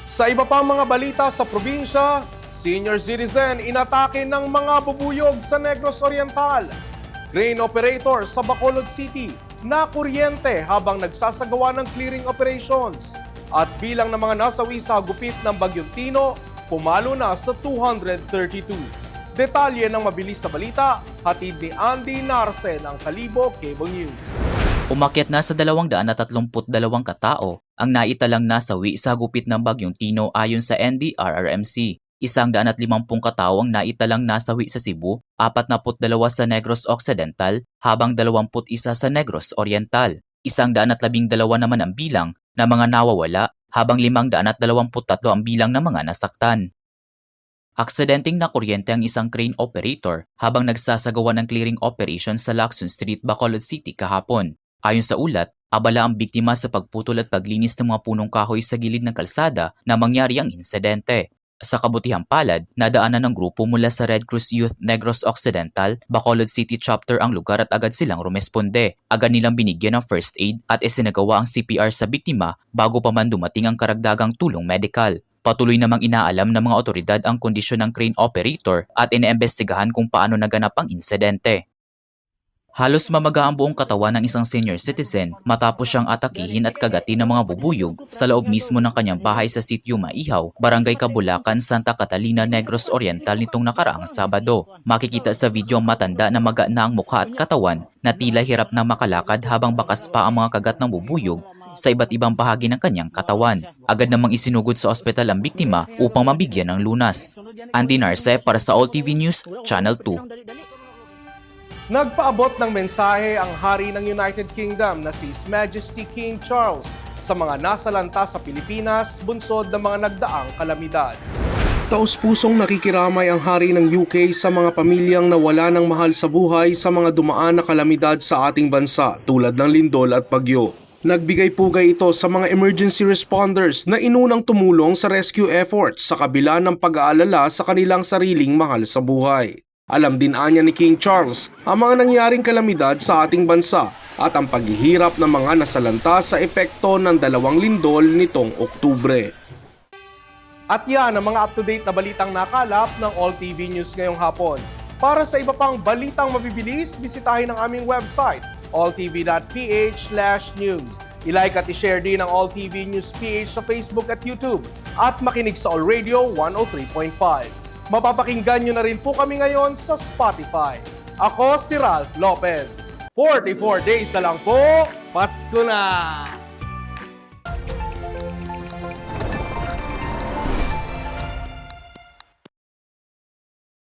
Sa iba pang mga balita sa probinsya, senior citizen inatake ng mga bubuyog sa Negros Oriental. Grain operator sa Bacolod City na kuryente habang nagsasagawa ng clearing operations. At bilang ng mga nasawi sa gupit ng Bagyong Tino, pumalo na sa 232. Detalye ng mabilis na balita, hatid ni Andy Narce ng Kalibo Cable News. Umakyat na sa 232 katao ang naitalang nasawi sa gupit ng Bagyong Tino ayon sa NDRRMC. 150 katao ang naitalang nasawi sa Cebu, 42 sa Negros Occidental, habang 21 sa Negros Oriental. 112 naman ang bilang na mga nawawala, habang 523 ang bilang ng mga nasaktan. Aksidenteng nakuryente ang isang crane operator habang nagsasagawa ng clearing operation sa Lacson Street, Bacolod City kahapon. Ayon sa ulat, abala ang biktima sa pagputol at paglinis ng mga punong kahoy sa gilid ng kalsada na mangyari ang insidente. Sa kabutihang palad, nadaanan ng grupo mula sa Red Cross Youth Negros Occidental, Bacolod City Chapter ang lugar at agad silang rumesponde. Agad nilang binigyan ng first aid at isinagawa ang CPR sa biktima bago pa man dumating ang karagdagang tulong medikal. Patuloy namang inaalam ng mga otoridad ang kondisyon ng crane operator at iniimbestigahan kung paano naganap ang insidente. Halos mamaga ang buong katawan ng isang senior citizen matapos siyang atakihin at kagatin ng mga bubuyog sa loob mismo ng kanyang bahay sa sitio Maihaw, Barangay Cabulacan, Santa Catalina, Negros Oriental nitong nakaraang Sabado. Makikita sa video ang matanda na maga na ang mukha at katawan na tila hirap na makalakad habang bakas pa ang mga kagat ng bubuyog sa iba't ibang bahagi ng kanyang katawan. Agad namang isinugod sa ospital ang biktima upang mabigyan ng lunas. Andy Narce para sa All TV News, Channel 2. Nagpaabot ng mensahe ang hari ng United Kingdom na si His Majesty King Charles sa mga nasalanta sa Pilipinas bunsod ng mga nagdaang kalamidad. Taus-pusong nakikiramay ang hari ng UK sa mga pamilyang nawala ng mahal sa buhay sa mga dumaan na kalamidad sa ating bansa tulad ng lindol at bagyo. Nagbigay pugay ito sa mga emergency responders na inunang tumulong sa rescue efforts sa kabila ng pag-aalala sa kanilang sariling mahal sa buhay. Alam din anya ni King Charles ang mga nangyaring kalamidad sa ating bansa at ang paghihirap ng mga nasalanta sa epekto ng dalawang lindol nitong Oktubre. At yan ang mga up-to-date na balitang nakalap ng All TV News ngayong hapon. Para sa iba pang balitang mabibilis, bisitahin ang aming website alltv.ph/news. I-like at i-share din ang All TV News PH sa Facebook at YouTube at makinig sa All Radio 103.5. Mapapakinggan nyo na rin po kami ngayon sa Spotify. Ako si Ralph Lopez. 44 days na lang po, Pasko na!